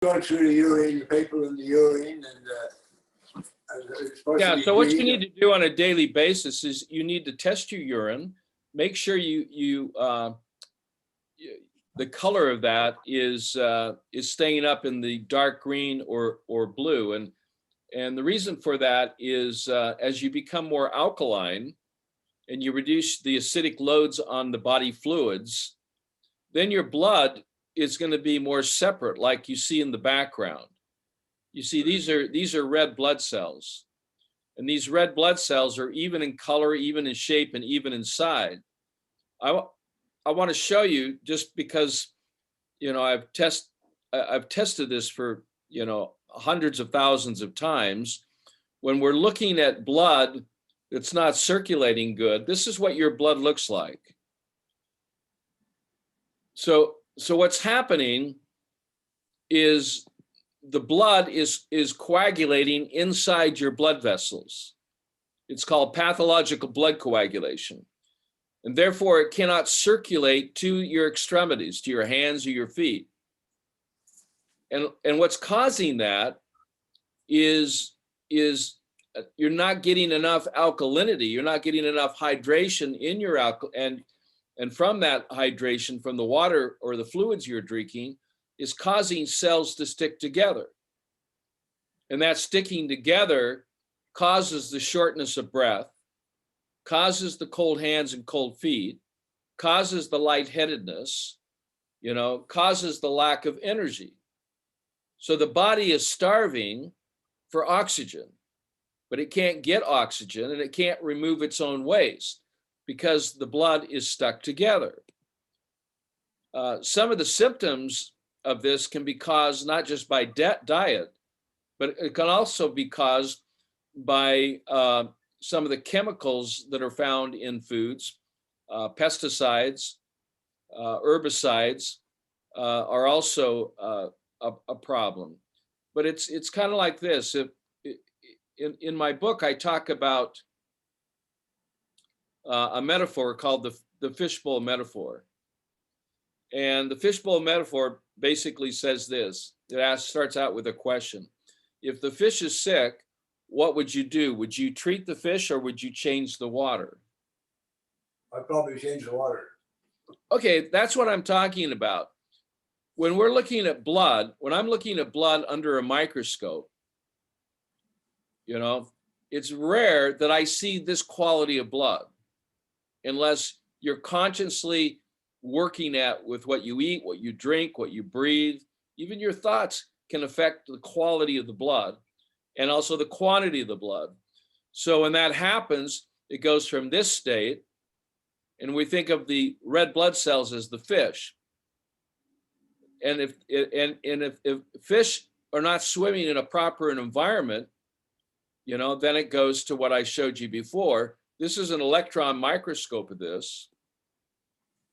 going through the urine, the paper in the urine, and yeah. So what you need to do on a daily basis is you need to test your urine, make sure the color of that is staying up in the dark green or blue, and the reason for that is as you become more alkaline and you reduce the acidic loads on the body fluids, then your blood is going to be more separate, like you see in the background. You see, these are red blood cells, and these red blood cells are even in color, even in shape, and even in size. I want to show you, just because I've tested this for hundreds of thousands of times. When we're looking at blood that's not circulating good, this is what your blood looks like. So what's happening is the blood is coagulating inside your blood vessels. It's called pathological blood coagulation. And therefore it cannot circulate to your extremities, to your hands or your feet. And what's causing that is you're not getting enough alkalinity, you're not getting enough hydration in your and from that hydration from the water or the fluids you're drinking is causing cells to stick together. And that sticking together causes the shortness of breath, causes the cold hands and cold feet, causes the lightheadedness, causes the lack of energy. So the body is starving for oxygen, but it can't get oxygen and it can't remove its own waste because the blood is stuck together. Some of the symptoms of this can be caused not just by diet, but it can also be caused by some of the chemicals that are found in foods. Pesticides, herbicides are also a problem. But it's kind of like this. In my book, I talk about a metaphor called the fishbowl metaphor. And the fishbowl metaphor basically says this. It starts out with a question. If the fish is sick, what would you do? Would you treat the fish or would you change the water? I'd probably change the water. Okay, that's what I'm talking about. When we're looking at blood, when I'm looking at blood under a microscope, it's rare that I see this quality of blood unless you're consciously working with what you eat, what you drink, what you breathe. Even your thoughts can affect the quality of the blood and also the quantity of the blood. So when that happens, it goes from this state, and we think of the red blood cells as the fish. And if fish are not swimming in a proper environment, then it goes to what I showed you before. This is an electron microscope of this.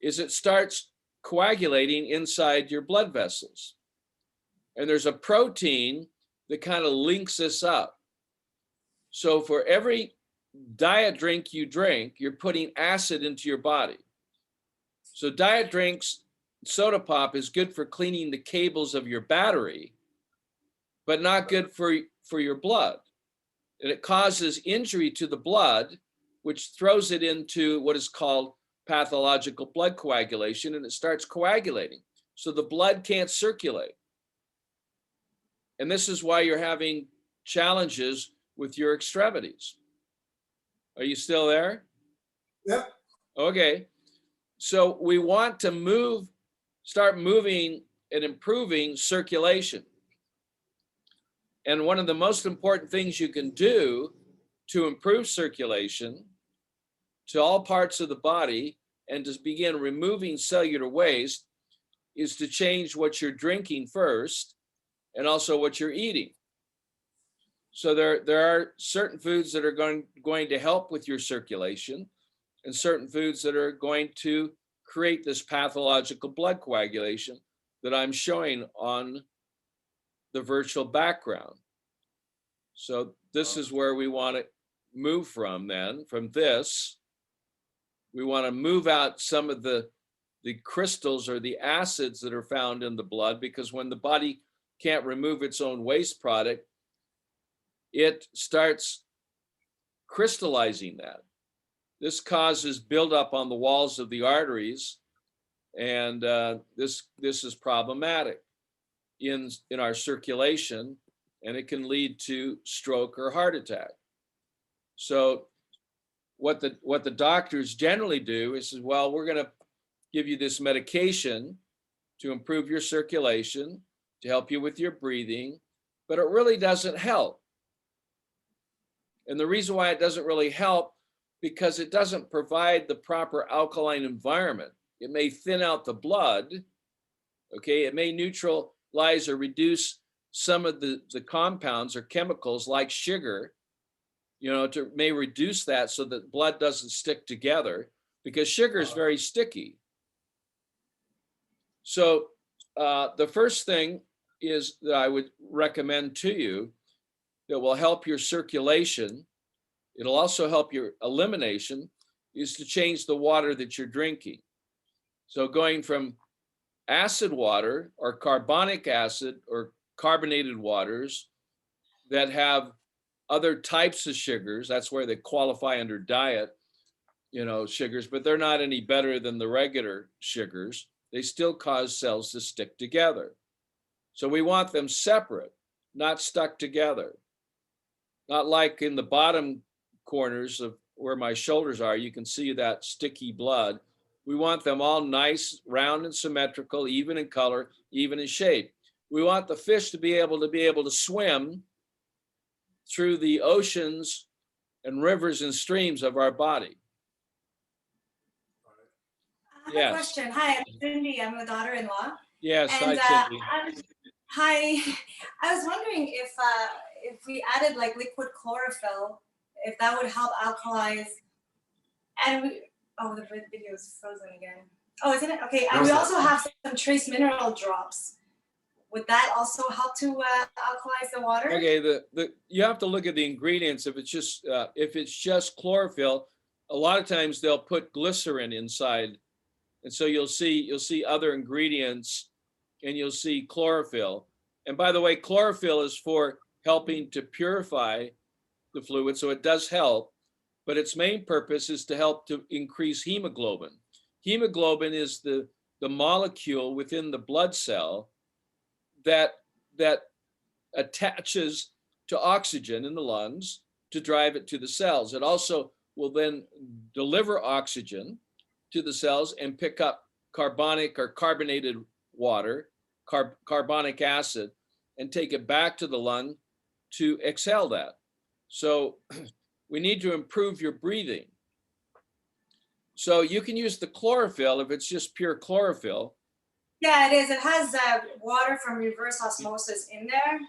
It starts coagulating inside your blood vessels. And there's a protein that kind of links this up. So for every diet drink you drink, you're putting acid into your body. So diet drinks, soda pop is good for cleaning the cables of your battery, but not good for your blood. And it causes injury to the blood, which throws it into what is called pathological blood coagulation, and it starts coagulating. So the blood can't circulate. And this is why you're having challenges with your extremities. Are you still there? Yep. Okay. So we want to start moving and improving circulation. And one of the most important things you can do to improve circulation to all parts of the body and to begin removing cellular waste is to change what you're drinking first and also what you're eating. So there are certain foods that are going to help with your circulation and certain foods that are going to create this pathological blood coagulation that I'm showing on the virtual background. So this is where we want to move from then. From this, we want to move out some of the crystals or the acids that are found in the blood, because when the body can't remove its own waste product, it starts crystallizing that. This causes buildup on the walls of the arteries, and this is problematic in our circulation, and it can lead to stroke or heart attack. So what the doctors generally do is, well, we're going to give you this medication to improve your circulation, to help you with your breathing, but it really doesn't help. And the reason why it doesn't really help, because it doesn't provide the proper alkaline environment. It may thin out the blood, okay? It may neutralize or reduce some of the compounds or chemicals like sugar, may reduce that so that blood doesn't stick together, because sugar is very sticky. So the first thing is that I would recommend to you that will help your circulation, it'll also help your elimination, is to change the water that you're drinking. So going from acid water or carbonic acid or carbonated waters that have other types of sugars, that's where they qualify under diet, sugars, but they're not any better than the regular sugars. They still cause cells to stick together. So we want them separate, not stuck together. Not like in the bottom corners of where my shoulders are, you can see that sticky blood. We want them all nice, round and symmetrical, even in color, even in shape. We want the fish to be able to swim through the oceans and rivers and streams of our body. I have Yes. a question. Hi, I'm Cindy. I'm a daughter-in-law. Yes, And hi, Cindy. hi, I was wondering if we added like liquid chlorophyll, if that would help alkalize. And the video is frozen again. Oh, isn't it? Okay. And we also have some trace mineral drops. Would that also help to alkalize the water? Okay, you have to look at the ingredients. If it's just chlorophyll, a lot of times they'll put glycerin inside, and so you'll see other ingredients, and you'll see chlorophyll. And by the way, chlorophyll is for helping to purify the fluid, so it does help, but its main purpose is to help to increase hemoglobin. Hemoglobin is the molecule within the blood cell that attaches to oxygen in the lungs to drive it to the cells. It also will then deliver oxygen to the cells and pick up carbonic or carbonated water, carbonic acid, and take it back to the lung to exhale that. So we need to improve your breathing. So you can use the chlorophyll if it's just pure chlorophyll. Yeah, it is. It has water from reverse osmosis in there,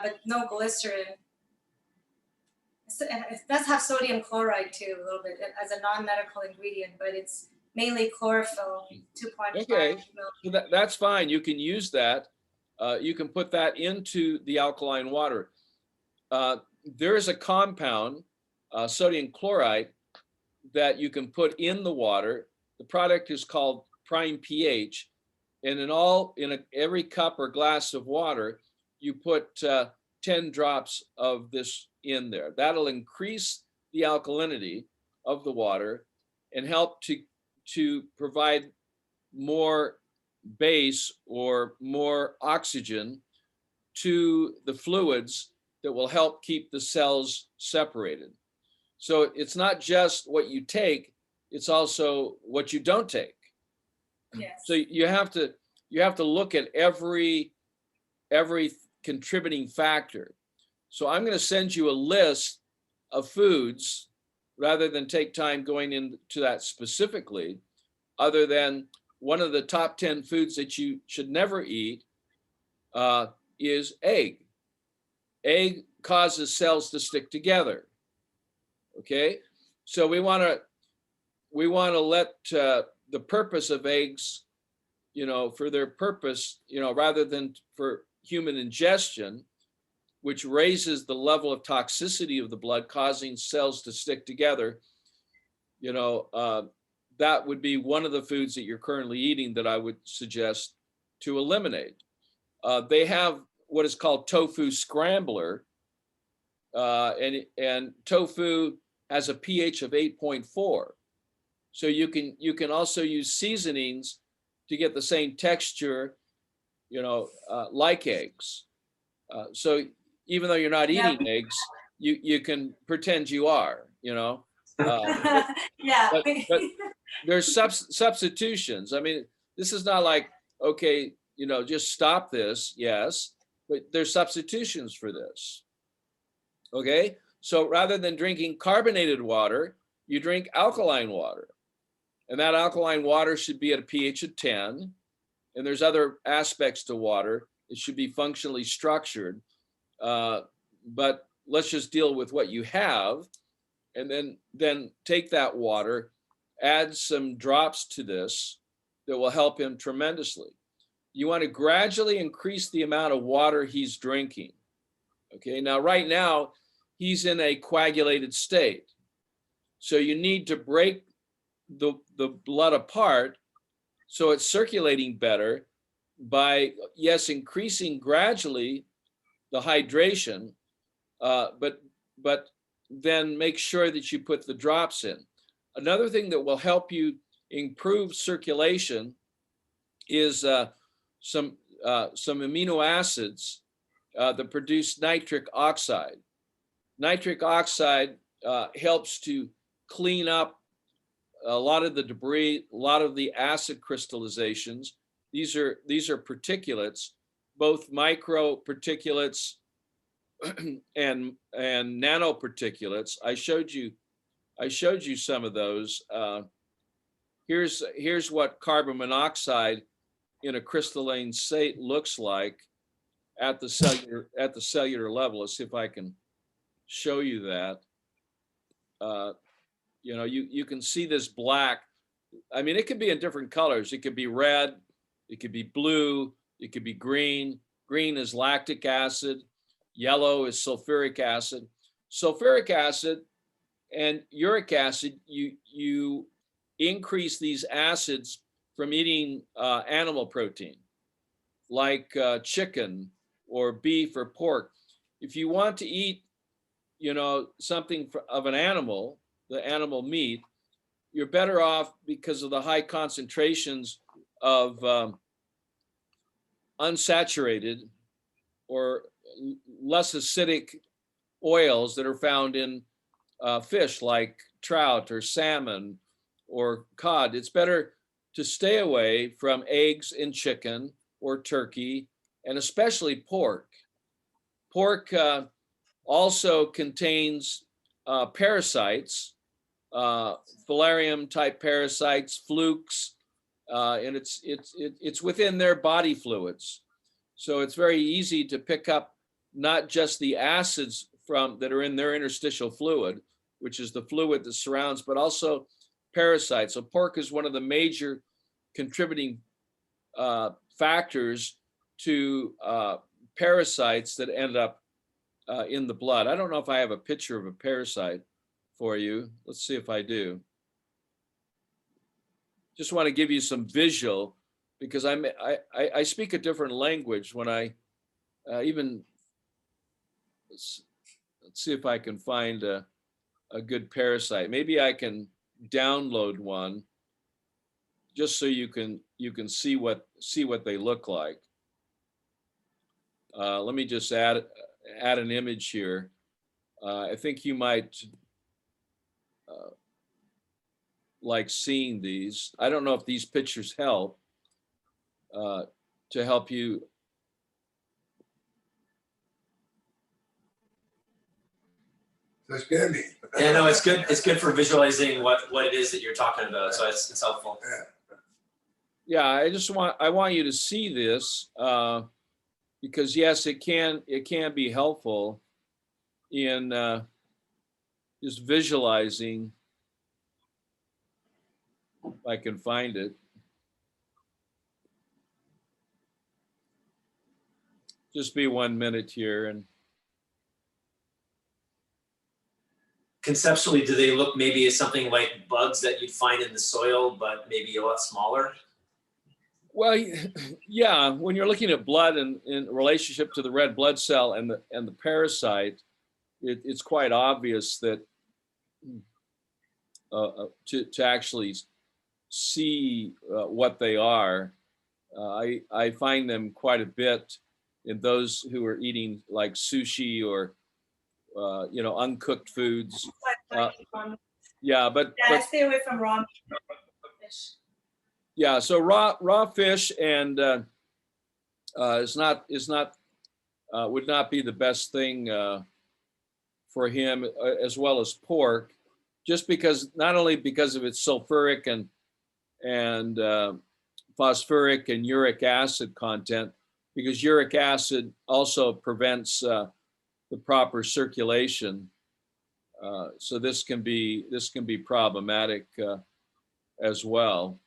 but no glycerin. It does have sodium chloride too, a little bit, as a non-medical ingredient, but it's mainly chlorophyll, 2.5 Okay, mil. so that's fine. You can use that. You can put that into the alkaline water. There is a compound, sodium chloride, that you can put in the water. The product is called Prime pH. And in every cup or glass of water, you put 10 drops of this in there. That'll increase the alkalinity of the water and help to provide more base or more oxygen to the fluids that will help keep the cells separated. So it's not just what you take, it's also what you don't take. Yes. So you have to look at every contributing factor. So I'm going to send you a list of foods rather than take time going into that specifically, other than one of the top 10 foods that you should never eat is egg. Egg causes cells to stick together. Okay, so we want to let the purpose of eggs, for their purpose, rather than for human ingestion, which raises the level of toxicity of the blood, causing cells to stick together, that would be one of the foods that you're currently eating that I would suggest to eliminate. They have what is called tofu scrambler, and tofu has a pH of 8.4. So you can also use seasonings to get the same texture, like eggs. So even though you're not eating eggs, you can pretend you are, Yeah. but there's substitutions. I mean, this is not like, okay, just stop this. Yes, but there's substitutions for this. Okay, so rather than drinking carbonated water, you drink alkaline water, and that alkaline water should be at a pH of 10. And there's other aspects to water. It should be functionally structured, but let's just deal with what you have, and then take that water, add some drops to this that will help him tremendously. You want to gradually increase the amount of water he's drinking. Okay, now right now he's in a coagulated state, so you need to break the blood apart so it's circulating better by, yes, increasing gradually the hydration, but then make sure that you put the drops in. Another thing that will help you improve circulation is some amino acids that produce nitric oxide. Nitric oxide helps to clean up a lot of the debris, a lot of the acid crystallizations. These are particulates, both microparticulates and nanoparticulates. I showed you some of those. Here's what carbon monoxide in a crystalline state looks like at the cellular level. Let's see if I can show you that. You can see this black. I mean, it could be in different colors. It could be red, it could be blue, it could be green. Green is lactic acid, yellow is sulfuric acid. Sulfuric acid and uric acid, you increase these acids from eating animal protein, like chicken or beef or pork. If you want to eat, something of an animal, the animal meat, you're better off because of the high concentrations of unsaturated or less acidic oils that are found in fish like trout or salmon or cod. It's better to stay away from eggs and chicken or turkey, and especially pork. Pork also contains parasites, filarium type parasites, flukes, and it's within their body fluids. So it's very easy to pick up not just the acids that are in their interstitial fluid, which is the fluid that surrounds, but also parasites. So pork is one of the major contributing factors to parasites that end up in the blood. I don't know if I have a picture of a parasite for you. Let's see if I do. Just want to give you some visual, because I speak a different language when I even, let's see if I can find a good parasite. Maybe I can download one just so you can see what they look like. Let me just add an image here. I think you might like seeing these. I don't know if these pictures help to help you. That's good. Yeah, no, it's good. It's good for visualizing what it is that you're talking about. So it's helpful. Yeah, I want you to see this because yes, it can be helpful in just visualizing. If I can find it. Just be 1 minute here. And conceptually, do they look maybe as something like bugs that you'd find in the soil, but maybe a lot smaller? Well, yeah, when you're looking at blood and in relationship to the red blood cell and the parasite, it's quite obvious that to actually see what they are, I find them quite a bit in those who are eating like sushi or uncooked foods. Yeah, but I stay away from raw fish. yeah, so raw fish and is not would not be the best thing for him, as well as pork, just because not only because of its sulfuric and phosphoric and uric acid content, because uric acid also prevents the proper circulation. So this can be problematic as well.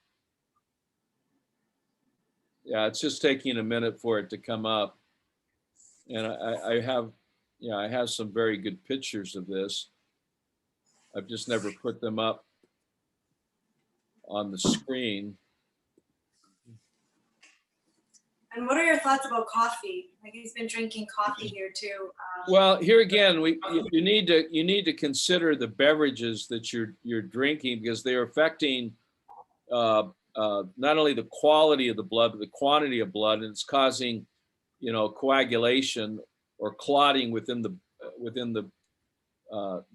Yeah, it's just taking a minute for it to come up, and I have some very good pictures of this. I've just never put them up on the screen. And what are your thoughts about coffee? Like he's been drinking coffee here too. Well, here again, you need to consider the beverages that you're drinking, because they're affecting not only the quality of the blood but the quantity of blood, and it's causing coagulation or clotting within the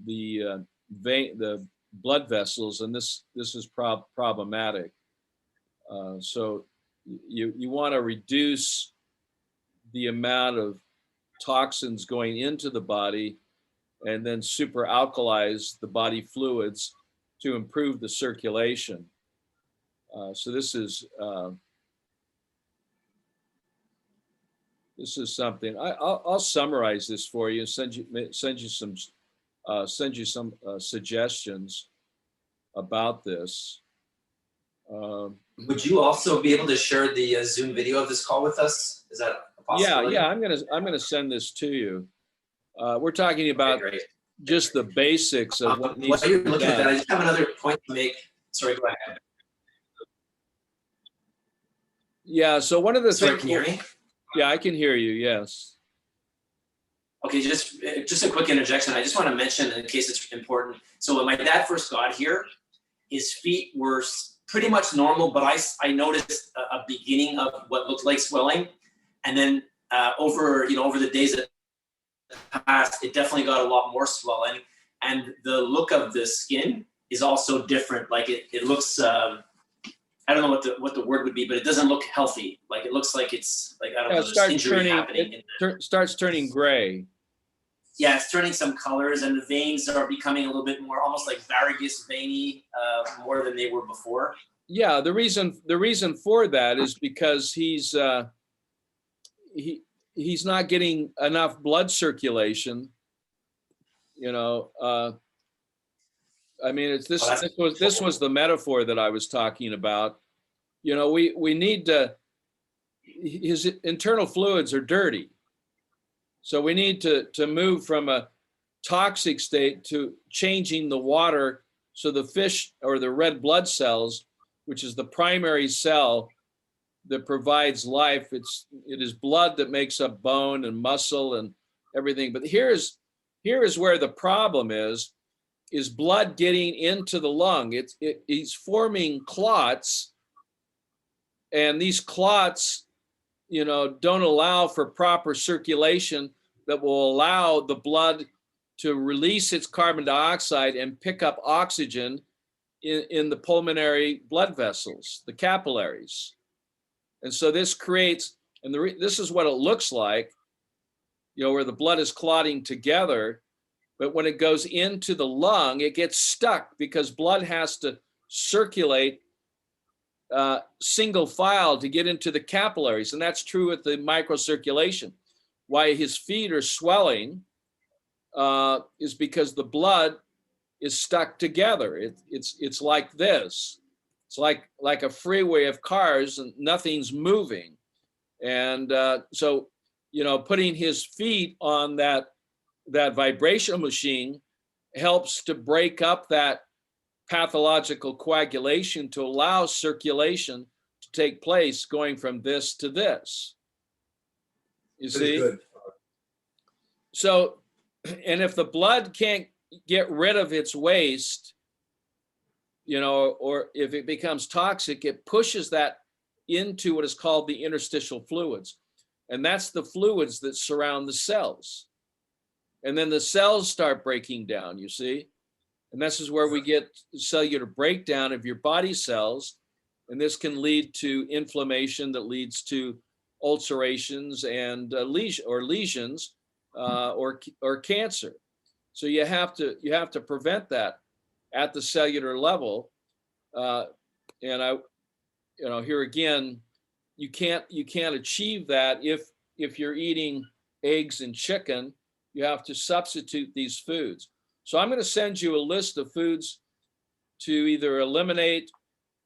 vein, the blood vessels, and this is problematic. So you want to reduce the amount of toxins going into the body and then super alkalize the body fluids to improve the circulation. So this is something. I'll summarize this for you and send you some suggestions about this. Would you also be able to share the Zoom video of this call with us? Is that a possibility? Yeah, I'm gonna send this to you. We're talking about just the basics of what needs while you're to be looking at done. that, I just have another point to make. Sorry, go ahead. Yeah, so one of the Sorry, things. can you hear me? Yeah, I can hear you. Yes. Okay, just a quick interjection. I just want to mention, in case it's important. So when my dad first got here, his feet were pretty much normal, but I noticed a beginning of what looked like swelling, and then over the days that passed, it definitely got a lot more swelling, and the look of the skin is also different. Like it looks. I don't know what the word would be, but it doesn't look healthy. Like it looks like it's like, I don't know, there's injury happening. Starts turning gray. Yeah, it's turning some colors, and the veins are becoming a little bit more almost like varicose veiny, more than they were before. Yeah, the reason for that is because he's not getting enough blood circulation. I mean, this was the metaphor that I was talking about. We need to. His internal fluids are dirty, so we need to move from a toxic state to changing the water, so the fish or the red blood cells, which is the primary cell that provides life. It is blood that makes up bone and muscle and everything. But here is where the problem is blood getting into the lung. It's forming clots, and these clots, don't allow for proper circulation that will allow the blood to release its carbon dioxide and pick up oxygen in the pulmonary blood vessels, the capillaries. And so this creates, and this is what it looks like, where the blood is clotting together. But when it goes into the lung, it gets stuck because blood has to circulate single file to get into the capillaries. And that's true with the microcirculation. Why his feet are swelling is because the blood is stuck together. It's like this. It's like a freeway of cars and nothing's moving. And so, putting his feet on that vibration machine helps to break up that pathological coagulation to allow circulation to take place going from this to this. You This is see? good. So, and if the blood can't get rid of its waste, you know, or if it becomes toxic, it pushes that into what is called the interstitial fluids. And that's the fluids that surround the cells. And then the cells start breaking down, you see? And this is where we get cellular breakdown of your body cells. And this can lead to inflammation that leads to ulcerations and lesions or cancer. So you have to prevent that at the cellular level. And I, you know, here again, you can't achieve that if you're eating eggs and chicken. You have to substitute these foods. So I'm going to send you a list of foods to either eliminate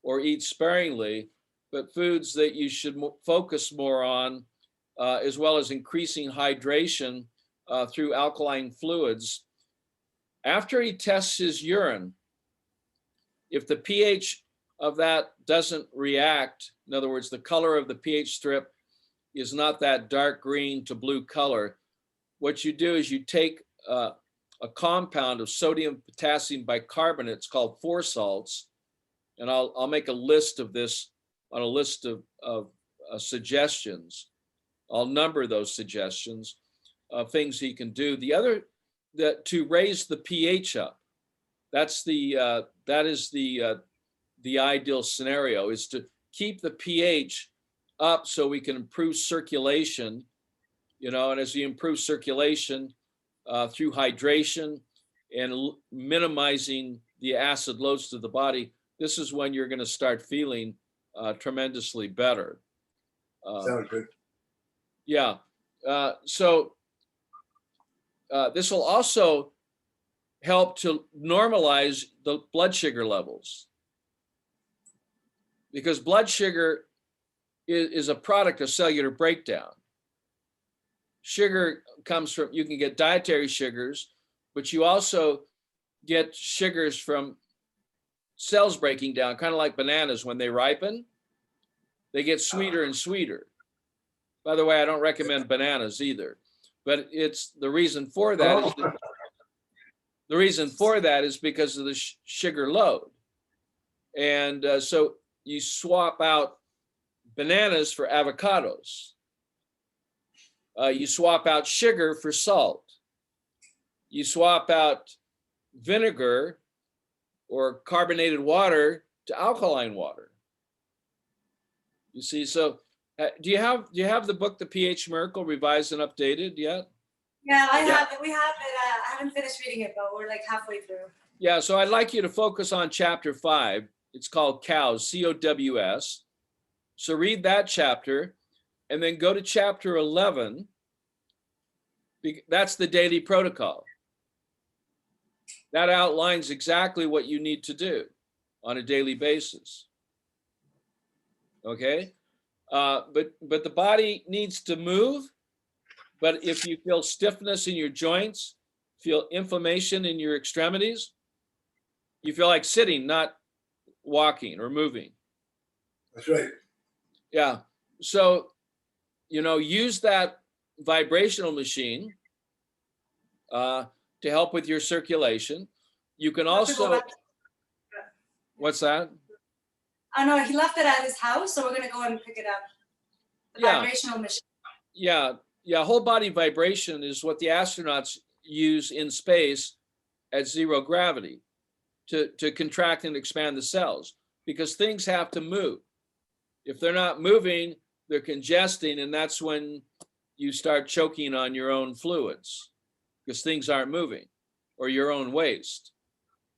or eat sparingly, but foods that you should focus more on, as well as increasing hydration through alkaline fluids. After he tests his urine, if the pH of that doesn't react, in other words, the color of the pH strip is not that dark green to blue color, what you do is you take a compound of sodium potassium bicarbonate, it's called 4 salts, and I'll make a list of this on a list of suggestions. I'll number those suggestions of things he can do. The other, that to raise the pH up, that is the ideal scenario, is to keep the pH up so we can improve circulation, you know, and as you improve circulation through hydration and minimizing the acid loads to the body, this is when you're going to start feeling tremendously better. Sounds good. Yeah. So this will also help to normalize the blood sugar levels, because blood sugar is a product of cellular breakdown. Sugar comes from, you can get dietary sugars, but you also get sugars from cells breaking down, kind of like bananas. When they ripen, they get sweeter and sweeter. By the way, I don't recommend bananas either, but it's the reason for that is that the reason for that is because of the sugar load. And so you swap out bananas for avocados. You swap out sugar for salt. You swap out vinegar or carbonated water to alkaline water. You see, so do you have the book, The pH Miracle, revised and updated yet? Yeah, I have it. We have it. I haven't finished reading it, but we're like halfway through. Yeah, so I'd like you to focus on chapter 5. It's called Cows, C-O-W-S. So read that chapter and then go to chapter 11. That's the daily protocol. That outlines exactly what you need to do on a daily basis. Okay? But the body needs to move. But if you feel stiffness in your joints, feel inflammation in your extremities, you feel like sitting, not walking or moving. That's right. Yeah. So, you know, use that vibrational machine to help with your circulation. You can also, what's that? Oh no, he left it at his house, so we're gonna go and pick it up. The vibrational machine. Yeah. Yeah, whole body vibration is what the astronauts use in space at 0 gravity to contract and expand the cells, because things have to move. If they're not moving, they're congesting, and that's when you start choking on your own fluids, because things aren't moving, or your own waste.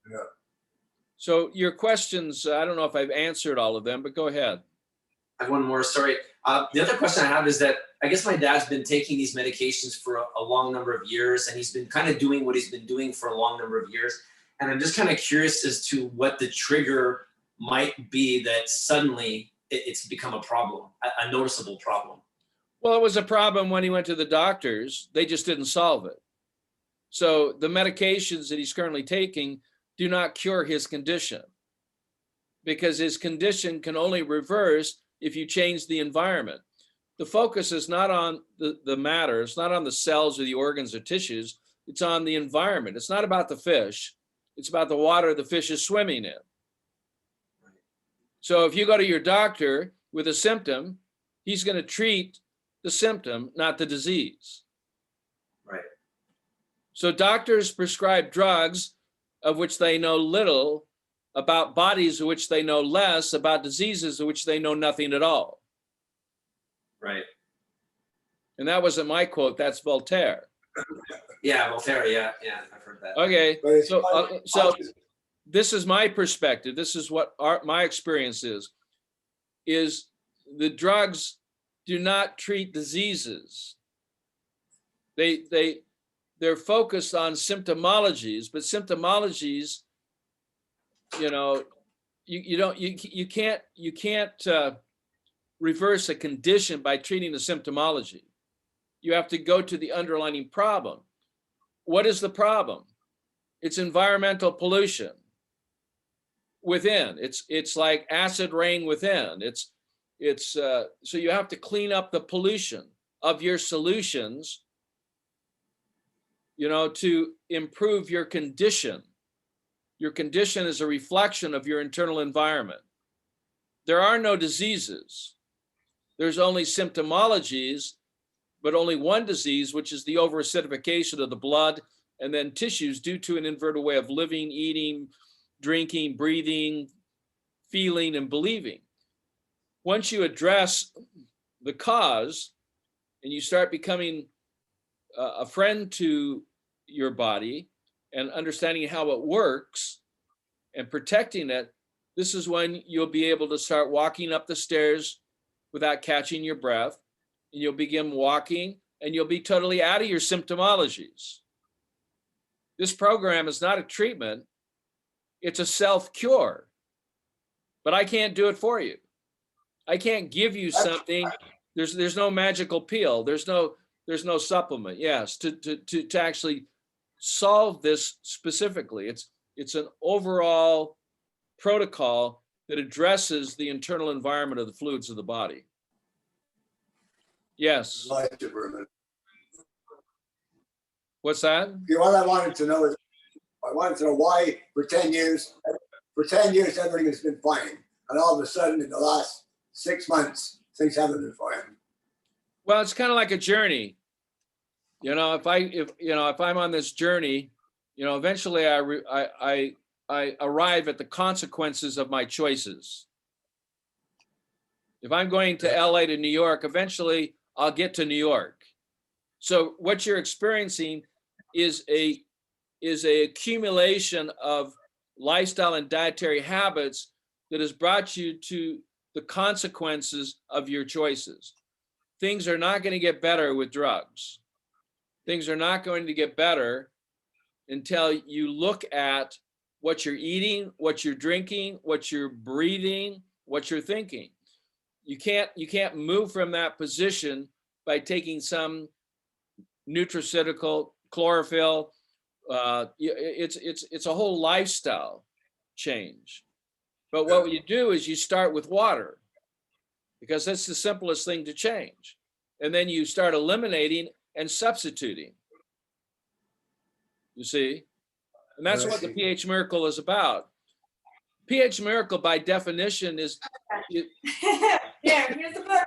Yeah. So your questions, I don't know if I've answered all of them, but go ahead. I have one more, sorry. The other question I have is that I guess my dad's been taking these medications for a long number of years, and he's been kind of doing what he's been doing for a long number of years. And I'm just kind of curious as to what the trigger might be that suddenly it's become a problem, a noticeable problem. Well, it was a problem when he went to the doctors. They just didn't solve it. So the medications that he's currently taking do not cure his condition, because his condition can only reverse if you change the environment. The focus is not on the matter. It's not on the cells or the organs or tissues. It's on the environment. It's not about the fish. It's about the water the fish is swimming in. So if you go to your doctor with a symptom, he's going to treat the symptom, not the disease. Right. So doctors prescribe drugs of which they know little, about bodies of which they know less, about diseases of which they know nothing at all. Right. And that wasn't my quote, that's Voltaire. Yeah, Voltaire, yeah, I've heard that. Okay, But it's so this is my perspective. This is what my experience is the drugs do not treat diseases. They're focused on symptomologies, but symptomologies, you can't reverse a condition by treating the symptomology. You have to go to the underlying problem. What is the problem? It's environmental pollution within. It's like acid rain within. So you have to clean up the pollution of your solutions, to improve your condition. Your condition is a reflection of your internal environment. There are no diseases. There's only symptomologies, but only one disease, which is the over-acidification of the blood and then tissues due to an inverted way of living, eating, drinking, breathing, feeling, and believing. Once you address the cause and you start becoming a friend to your body and understanding how it works and protecting it, this is when you'll be able to start walking up the stairs without catching your breath, and you'll begin walking and you'll be totally out of your symptomologies. This program is not a treatment, it's a self-cure, but I can't do it for you. I can't give you something. There's no magical pill. There's no supplement. Yes, to actually solve this specifically. It's an overall protocol that addresses the internal environment of the fluids of the body. Yes. What's that? What I wanted to know is, why for 10 years everything has been fine, and all of a sudden in the last 6 months things haven't been fine. Well, it's kind of like a journey. If I'm on this journey, eventually I arrive at the consequences of my choices. If I'm going to LA to New York, eventually I'll get to New York. So what you're experiencing is a accumulation of lifestyle and dietary habits that has brought you to the consequences of your choices. Things are not going to get better with drugs. Things are not going to get better until you look at what you're eating, what you're drinking, what you're breathing, what you're thinking. You can't move from that position by taking some nutraceutical, chlorophyll. It's a whole lifestyle change. But what you do is you start with water, because that's the simplest thing to change. And then you start eliminating and substituting. You see? And that's what the pH miracle is about. pH miracle by definition is Here's the book.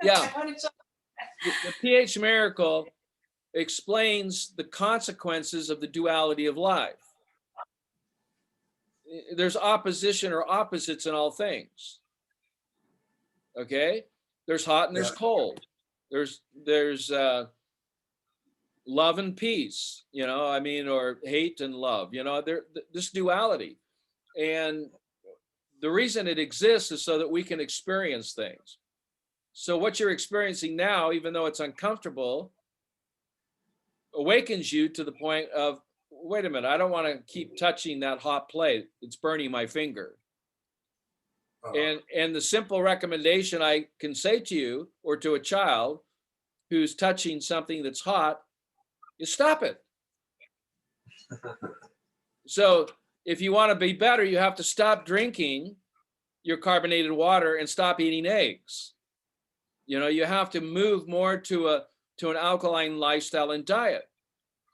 Yeah. The pH miracle explains the consequences of the duality of life. There's opposition or opposites in all things. Okay? There's hot and there's cold. There's love and peace, or hate and love, this duality. And the reason it exists is so that we can experience things. So what you're experiencing now, even though it's uncomfortable, awakens you to the point of, wait a minute, I don't want to keep touching that hot plate. It's burning my finger. And the simple recommendation I can say to you or to a child who's touching something that's hot is stop it. So if you want to be better, you have to stop drinking. your carbonated water and stop eating eggs. You know, you have to move more to an alkaline lifestyle and diet.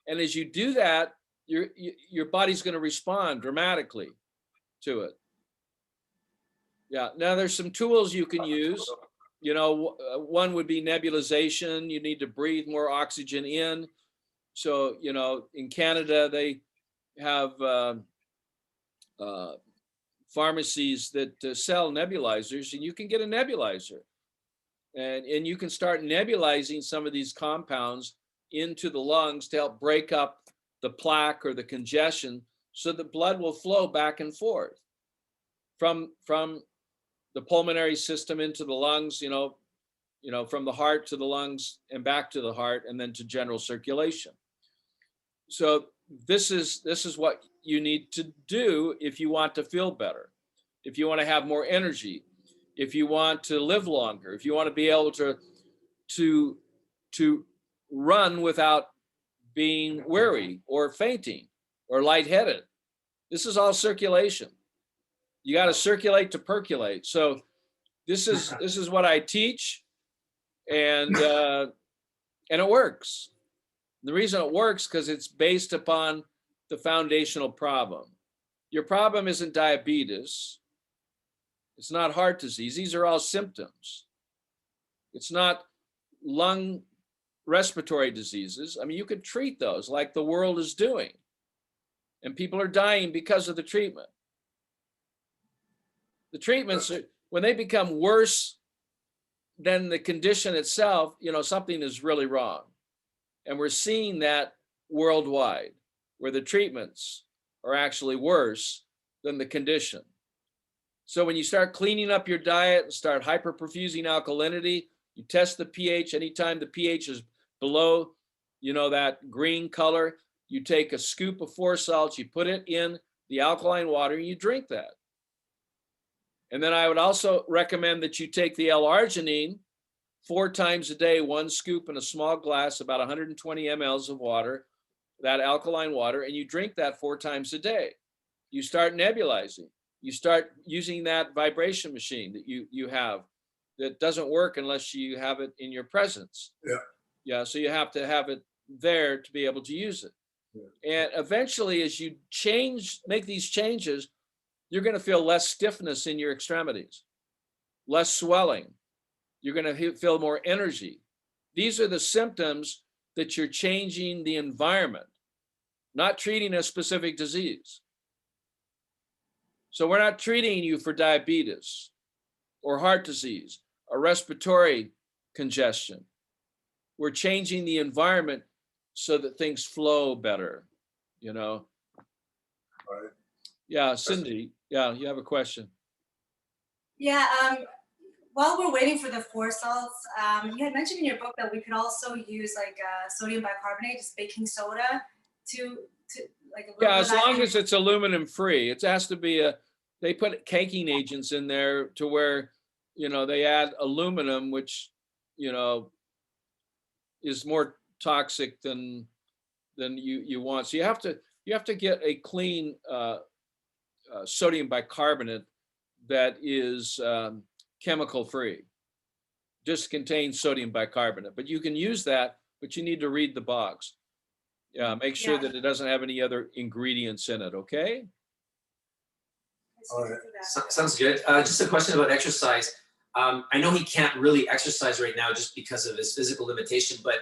And as you do that, your body's going to respond dramatically to it. Yeah. Now there's some tools you can use. You know, one would be nebulization. You need to breathe more oxygen in. So, you know, in Canada, they have pharmacies that sell nebulizers, and you can get a nebulizer. And you can start nebulizing some of these compounds into the lungs to help break up the plaque or the congestion, so the blood will flow back and forth from the pulmonary system into the lungs, you know, from the heart to the lungs and back to the heart, and then to general circulation. So this is what you need to do if you want to feel better, if you want to have more energy, if you want to live longer, if you want to be able to run without being weary or fainting or lightheaded. This is all circulation. You got to circulate to percolate. So this is what I teach, and it works. The reason it works because it's based upon the foundational problem. Your problem isn't diabetes. It's not heart disease. These are all symptoms. It's not lung respiratory diseases. I mean, you could treat those like the world is doing, and people are dying because of the treatment. The treatments, when they become worse than the condition itself, you know, something is really wrong. And we're seeing that worldwide, where the treatments are actually worse than the condition. So when you start cleaning up your diet and start hyperperfusing alkalinity, you test the pH. Anytime the pH is below, you know, that green color, you take a scoop of 4 salts, you put it in the alkaline water, and you drink that. And then I would also recommend that you take the L-arginine 4 times a day, 1 scoop in a small glass, about 120 mLs of water, that alkaline water, and you drink that 4 times a day. You start nebulizing. You start using that vibration machine that you have that doesn't work unless you have it in your presence. Yeah. Yeah, so you have to have it there to be able to use it. Yeah. And eventually, as you make these changes, you're going to feel less stiffness in your extremities, less swelling. You're going to feel more energy. These are the symptoms that you're changing the environment, not treating a specific disease. So we're not treating you for diabetes or heart disease or respiratory congestion. We're changing the environment so that things flow better, you know? Right. Yeah, Cindy, yeah, you have a question. Yeah, while we're waiting for the 4 salts, you had mentioned in your book that we could also use like sodium bicarbonate, just baking soda, to like. Yeah, as long as it's aluminum free. It has to be they put caking agents in there to where, you know, they add aluminum, which, you know, is more toxic than you want. So you have to get a clean sodium bicarbonate that is chemical free, just contains sodium bicarbonate. But you can use that, but you need to read the box. Yeah, make sure that it doesn't have any other ingredients in it, okay? All right. Sounds good. Just a question about exercise. I know he can't really exercise right now just because of his physical limitation, but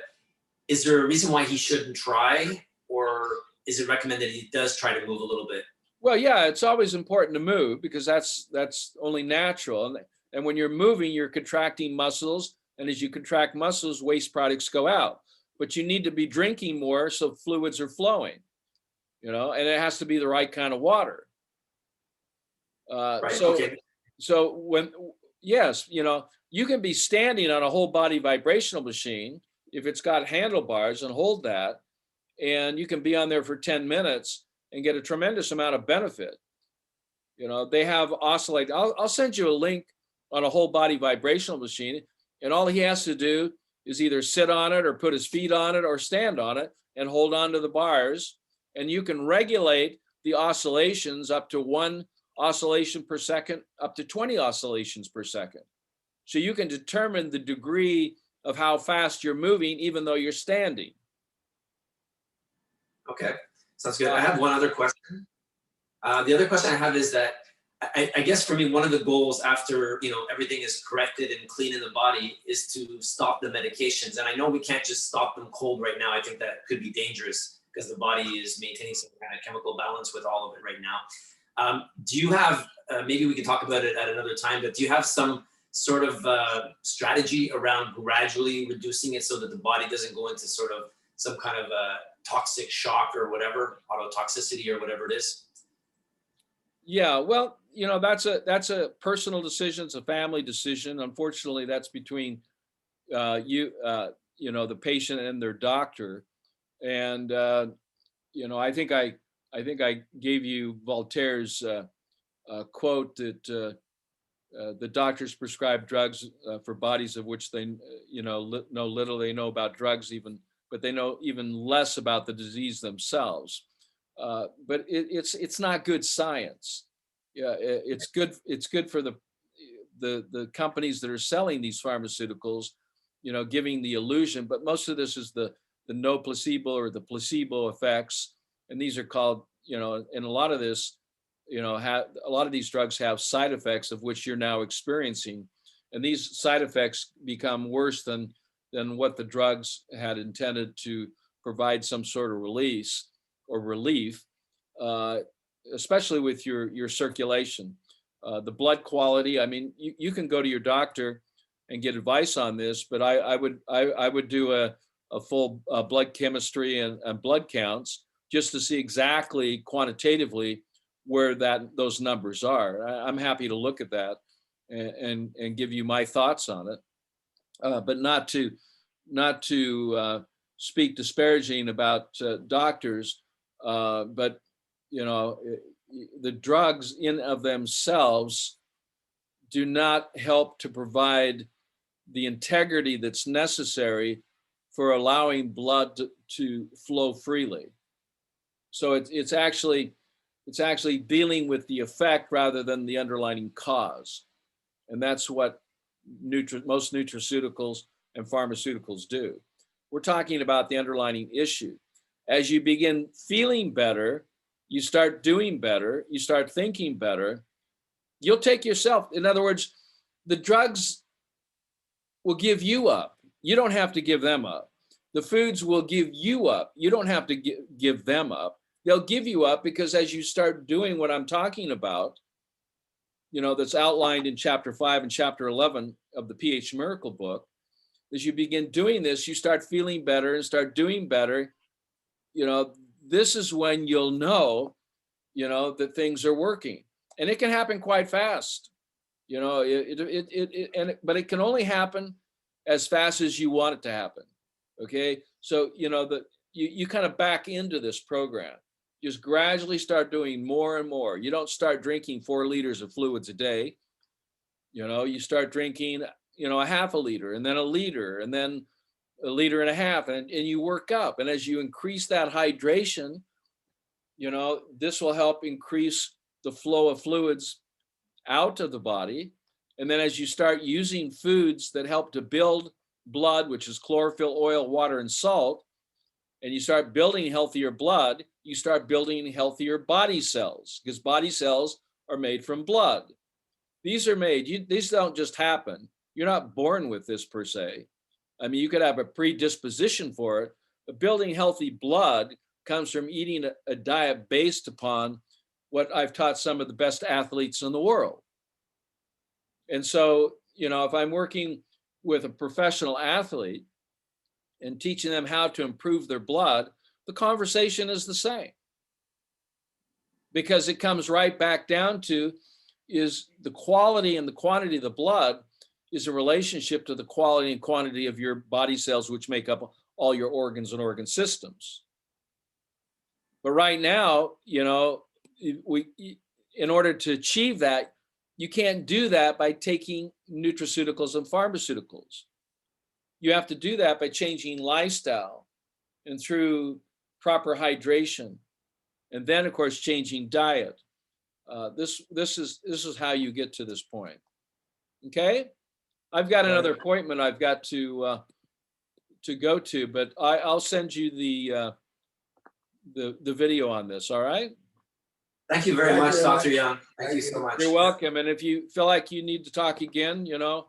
is there a reason why he shouldn't try, or is it recommended he does try to move a little bit? Well, yeah, it's always important to move because that's only natural. And when you're moving, you're contracting muscles. And as you contract muscles, waste products go out. But you need to be drinking more so fluids are flowing, you know, and it has to be the right kind of water. Right. So yes, you know, you can be standing on a whole body vibrational machine if it's got handlebars and hold that, and you can be on there for 10 minutes and get a tremendous amount of benefit. You know, they have oscillate. I'll send you a link on a whole body vibrational machine, and all he has to do is either sit on it or put his feet on it or stand on it and hold on to the bars, and you can regulate the oscillations up to 1 oscillation per second up to 20 oscillations per second. So you can determine the degree of how fast you're moving, even though you're standing. Okay, sounds good. I have one other question. The other question I have is that I guess for me, one of the goals after everything is corrected and clean in the body is to stop the medications. And I know we can't just stop them cold right now. I think that could be dangerous because the body is maintaining some kind of chemical balance with all of it right now. Do you have, maybe we can talk about it at another time, but do you have some sort of strategy around gradually reducing it so that the body doesn't go into sort of some kind of toxic shock or whatever, autotoxicity or whatever it is? Yeah, well, that's a personal decision. It's a family decision. Unfortunately, that's between the patient and their doctor. And I think I gave you Voltaire's quote that the doctors prescribe drugs for bodies of which they know little. They know about drugs but they know even less about the disease themselves. But it's not good science. Yeah, it's good. It's good for the companies that are selling these pharmaceuticals, giving the illusion. But most of this is the no placebo or the placebo effects, and these are called, and a lot of this, a lot of these drugs have side effects of which you're now experiencing, and these side effects become worse than what the drugs had intended to provide some sort of release or relief, especially with your circulation. The blood quality, I mean, you can go to your doctor and get advice on this, but I would do a full blood chemistry and blood counts just to see exactly quantitatively where those numbers are. I'm happy to look at that and give you my thoughts on it, but not to speak disparaging about doctors, but the drugs in of themselves do not help to provide the integrity that's necessary for allowing blood to flow freely. So it's actually dealing with the effect rather than the underlying cause. And that's what most nutraceuticals and pharmaceuticals do. We're talking about the underlying issue. As you begin feeling better, you start doing better, you start thinking better, you'll take yourself. In other words, the drugs will give you up. You don't have to give them up. The foods will give you up. You don't have to give them up. They'll give you up because as you start doing what I'm talking about, that's outlined in chapter 5 and chapter 11 of the pH Miracle book, as you begin doing this, you start feeling better and start doing better. This is when you'll know, that things are working, and it can happen quite fast. But it can only happen as fast as you want it to happen. Okay, so you kind of back into this program. Just gradually start doing more and more. You don't start drinking 4 liters of fluids a day. You start drinking, a half a liter, and then a liter, and then a liter and a half, and you work up. And as you increase that hydration, this will help increase the flow of fluids out of the body. And then as you start using foods that help to build blood, which is chlorophyll, oil, water, and salt, and you start building healthier blood, you start building healthier body cells, because body cells are made from blood. These don't just happen. You're not born with this per se. I mean, you could have a predisposition for it, but building healthy blood comes from eating a diet based upon what I've taught some of the best athletes in the world. And so, if I'm working with a professional athlete and teaching them how to improve their blood, the conversation is the same. Because it comes right back down to, is the quality and the quantity of the blood is a relationship to the quality and quantity of your body cells, which make up all your organs and organ systems. But right now, in order to achieve that, you can't do that by taking nutraceuticals and pharmaceuticals. You have to do that by changing lifestyle and through proper hydration. And then, of course, changing diet. This is how you get to this point. Okay, I've got another appointment I've got to go to, but I'll send you the video on this. All right. Thank you very Thank much, you. Dr. Young. Thank you so much. You're welcome. And if you feel like you need to talk again, you know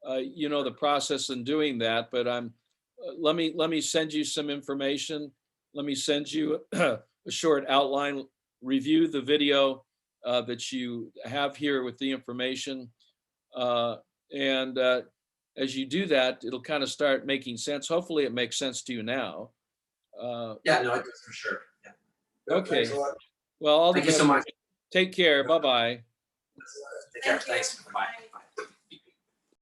the process in doing that. But let me send you some information. Let me send you a short outline. Review the video that you have here with the information, and as you do that, it'll kind of start making sense. Hopefully, it makes sense to you now. Yeah, no, it does for sure. Yeah. Okay. Thanks a lot. Well, all the Thank you best. so much. Take care. Bye-bye. Take care. Thank you. Thanks. Bye. Bye.